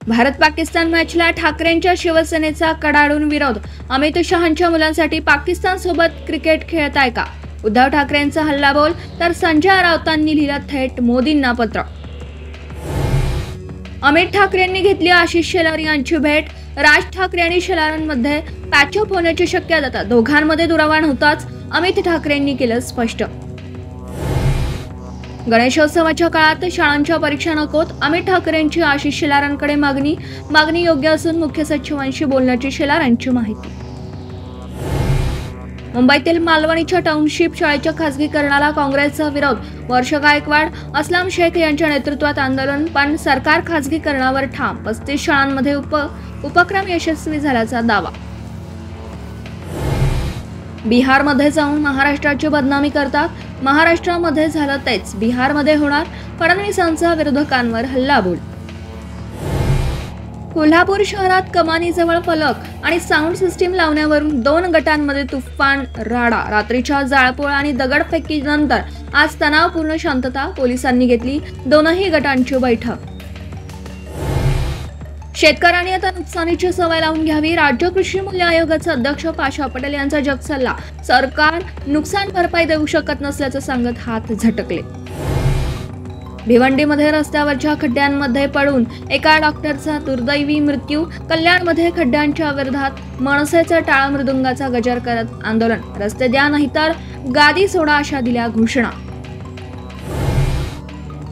भारत पाकिस्तान मॅचला ठाकरेंच्या शिवसेनेचा कडाडून विरोध। अमित शहांच्या मुलांसाठी पाकिस्तान सोबत क्रिकेट खेळताय का? उद्धव ठाकरेंचा हल्लाबोल, तर संजय राऊतांनी लिहिलं थेट मोदींना पत्र। अमित ठाकरेंनी घेतली आशिष शेलार यांची भेट। राज ठाकरे आणि शेलारांमध्ये पॅचअप होण्याची शक्यता, दोघांमध्ये दुरावा होताच अमित ठाकरेंनी केलं स्पष्ट। गणेशोत्सवाच्या काळात शाळांच्या परीक्षा नकोत, अमित ठाकरेंची आशिष शेलारांकडे मागणी योग्य असून मुख्य सचिवांशी बोलण्याची शेलारांची माहिती। मुंबईतील मालवणीच्या टाउनशिप शाळेच्या खासगीकरणाला काँग्रेसचा विरोध। वर्ष गायकवाड, असलम शेख यांच्या नेतृत्वात आंदोलन, पण सरकार खासगीकरणावर ठाम। 35 शाळांमध्ये उपक्रम यशस्वी झाल्याचा दावा। बिहारमध्ये जाऊन महाराष्ट्राची बदनामी करतात, महाराष्ट्रामध्ये झालं तेच बिहारमध्ये होणार। फडणवीसांचा विरोधकांवर हल्लाबोल। कोल्हापूर शहरात कमानीजवळ फलक आणि साऊंड सिस्टीम लावण्यावरून 2 गटांमध्ये तुफान राडा। रात्रीच्या जाळपोळ आणि दगडफेकीनंतर आज तणावपूर्ण शांतता। पोलिसांनी घेतली दोनही गटांची बैठक। शेतकऱ्यांनी आता नुकसानीची सवय लावून घ्यावी। राज्य कृषी मूल्य आयोगाचे अध्यक्ष पाशा पटेल यांचा जगसल्ला। सरकार नुकसान भरपाई देऊ शकत नसल्याचं सांगत हात झटकले। भिवंडीमध्ये रस्त्यावरच्या खड्ड्यांमध्ये पडून एका डॉक्टरचा दुर्दैवी मृत्यू। कल्याणमध्ये खड्ड्यांच्या विरोधात मनसेचा टाळ मृदुंगाचा गजर करत आंदोलन। रस्ते द्या नाहीतर गादी सोडा अशा दिल्या घोषणा।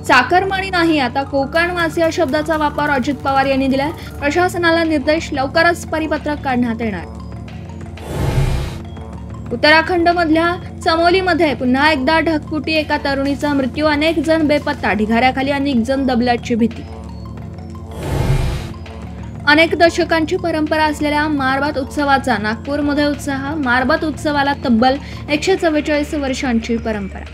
चाकरमानी नाही, आता कोकणवासी या शब्दाचा वापर अजित पवार यांनी दिलाय। प्रशासनाला निर्देश, लवकरच परिपत्रक काढण्यात येणार। उत्तराखंडमधल्या चमोलीमध्ये पुन्हा एकदा ढगफुटी, एका तरुणीचा मृत्यू, अनेक जण बेपत्ता। ढिगाऱ्याखाली अनेक जण दबल्याची भीती। अनेक दशकांची परंपरा असलेल्या मारबत उत्सवाचा नागपूरमध्ये उत्साह। मारबत उत्सवाला तब्बल 144 वर्षांची परंपरा।